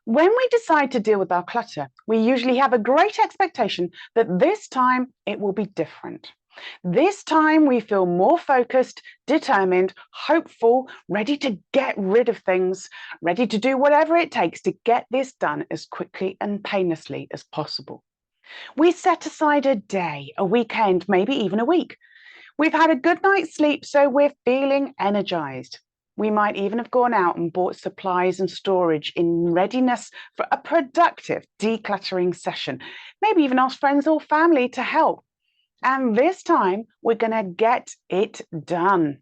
When we decide to deal with our clutter, we usually have a great expectation that this time it will be different. This time we feel more focused, determined, hopeful, ready to get rid of things, ready to do whatever it takes to get this done as quickly and painlessly as possible. We set aside a day, a weekend, maybe even a week. We've had a good night's sleep, so we're feeling energized. We might even have gone out and bought supplies and storage in readiness for a productive decluttering session, maybe even ask friends or family to help. And this time, we're going to get it done.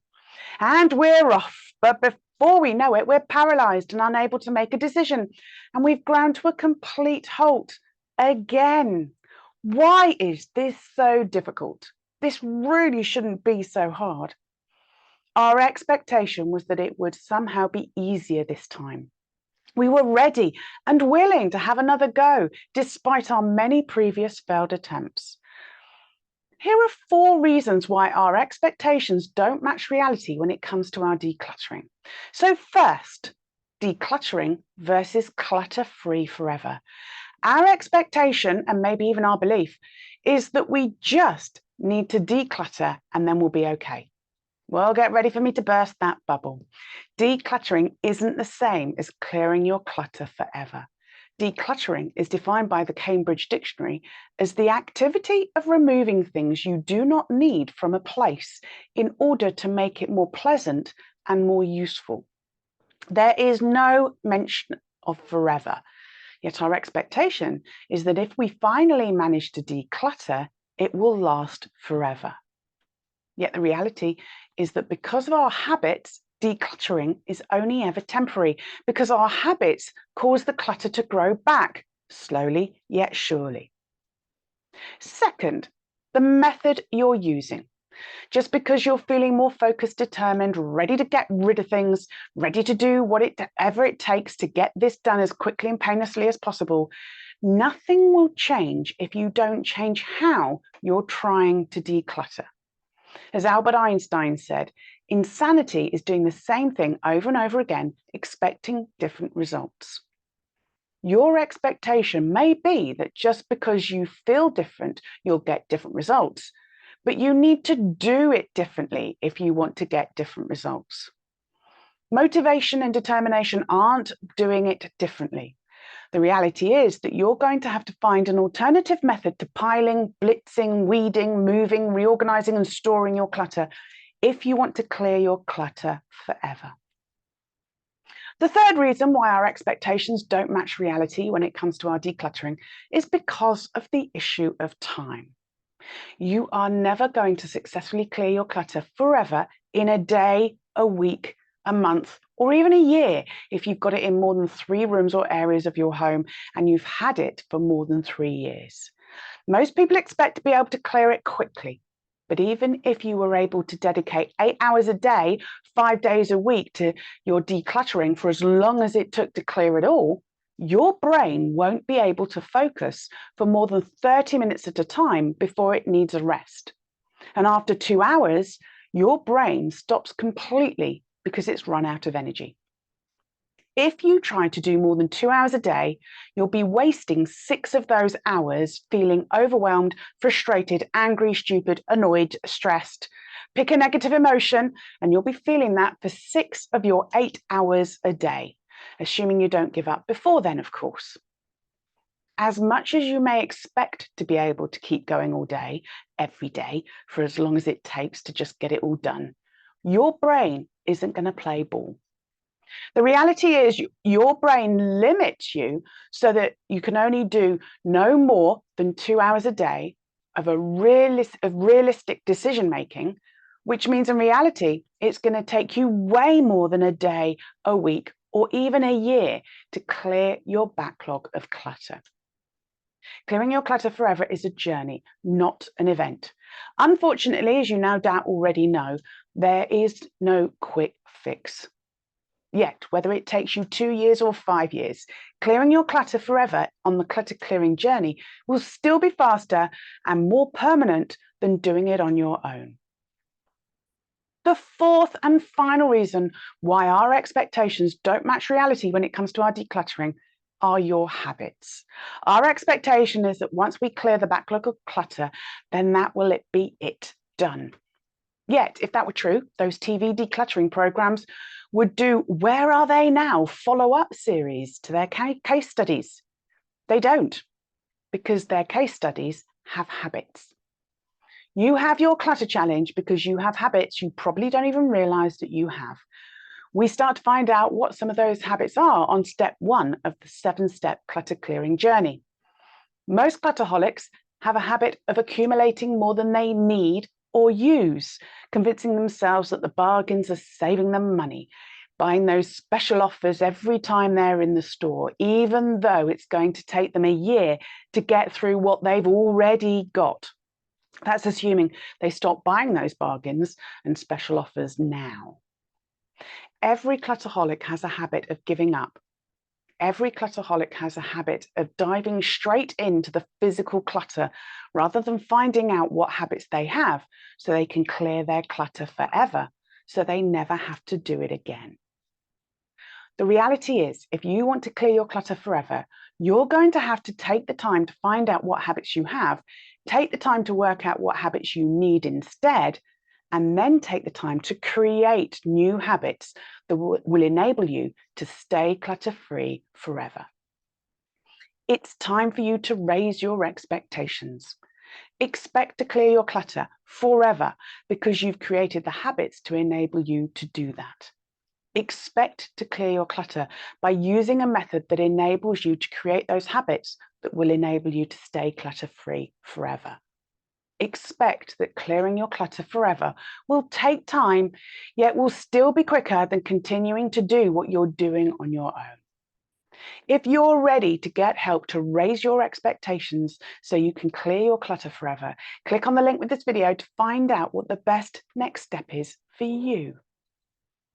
And we're off. But before we know it, we're paralyzed and unable to make a decision. And we've ground to a complete halt again. Why is this so difficult? This really shouldn't be so hard. Our expectation was that it would somehow be easier this time. We were ready and willing to have another go, despite our many previous failed attempts. Here are 4 reasons why our expectations don't match reality when it comes to our decluttering. So first, decluttering versus clutter-free forever. Our expectation, and maybe even our belief, is that we just need to declutter and then we'll be okay. Well, get ready for me to burst that bubble. Decluttering isn't the same as clearing your clutter forever. Decluttering is defined by the Cambridge Dictionary as the activity of removing things you do not need from a place in order to make it more pleasant and more useful. There is no mention of forever, yet our expectation is that if we finally manage to declutter, it will last forever. Yet the reality is that because of our habits, decluttering is only ever temporary, because our habits cause the clutter to grow back, slowly yet surely. Second, the method you're using. Just because you're feeling more focused, determined, ready to get rid of things, ready to do whatever it takes to get this done as quickly and painlessly as possible, nothing will change if you don't change how you're trying to declutter. As Albert Einstein said, insanity is doing the same thing over and over again, expecting different results. Your expectation may be that just because you feel different, you'll get different results, but you need to do it differently if you want to get different results. Motivation and determination aren't doing it differently. The reality is that you're going to have to find an alternative method to piling, blitzing, weeding, moving, reorganizing, and storing your clutter if you want to clear your clutter forever. The third reason why our expectations don't match reality when it comes to our decluttering is because of the issue of time. You are never going to successfully clear your clutter forever in a day, a week, a month, or even a year if you've got it in more than 3 rooms or areas of your home and you've had it for more than 3 years. Most people expect to be able to clear it quickly, but even if you were able to dedicate 8 hours a day, 5 days a week to your decluttering for as long as it took to clear it all, your brain won't be able to focus for more than 30 minutes at a time before it needs a rest. And after 2 hours, your brain stops completely because it's run out of energy. If you try to do more than 2 hours a day, you'll be wasting 6 of those hours feeling overwhelmed, frustrated, angry, stupid, annoyed, stressed. Pick a negative emotion, and you'll be feeling that for 6 of your 8 hours a day, assuming you don't give up before then, of course. As much as you may expect to be able to keep going all day, every day, for as long as it takes to just get it all done, your brain isn't going to play ball. The reality is your brain limits you so that you can only do no more than 2 hours a day of realistic decision making, which means in reality, it's going to take you way more than a day, a week, or even a year to clear your backlog of clutter. Clearing your clutter forever is a journey, not an event. Unfortunately, as you no doubt already know, there is no quick fix. Yet, whether it takes you 2 years or 5 years, clearing your clutter forever on the clutter clearing journey will still be faster and more permanent than doing it on your own. The fourth and final reason why our expectations don't match reality when it comes to our decluttering are your habits. Our expectation is that once we clear the backlog of clutter, then that will be it, done. Yet, if that were true, those TV decluttering programs would do Where Are They Now follow-up series to their case studies. They don't, because their case studies have habits. You have your clutter challenge because you have habits you probably don't even realize that you have. We start to find out what some of those habits are on step 1 of the 7-step clutter clearing journey. Most clutterholics have a habit of accumulating more than they need or use, convincing themselves that the bargains are saving them money, buying those special offers every time they're in the store, even though it's going to take them a year to get through what they've already got. That's assuming they stop buying those bargains and special offers now. Every clutterholic has a habit of giving up. Every clutterholic has a habit of diving straight into the physical clutter rather than finding out what habits they have so they can clear their clutter forever, so they never have to do it again. The reality is, if you want to clear your clutter forever, you're going to have to take the time to find out what habits you have, take the time to work out what habits you need instead, and then take the time to create new habits that will enable you to stay clutter-free forever. It's time for you to raise your expectations. Expect to clear your clutter forever because you've created the habits to enable you to do that. Expect to clear your clutter by using a method that enables you to create those habits that will enable you to stay clutter-free forever. Expect that clearing your clutter forever will take time, yet will still be quicker than continuing to do what you're doing on your own. If you're ready to get help to raise your expectations so you can clear your clutter forever, click on the link with this video to find out what the best next step is for you.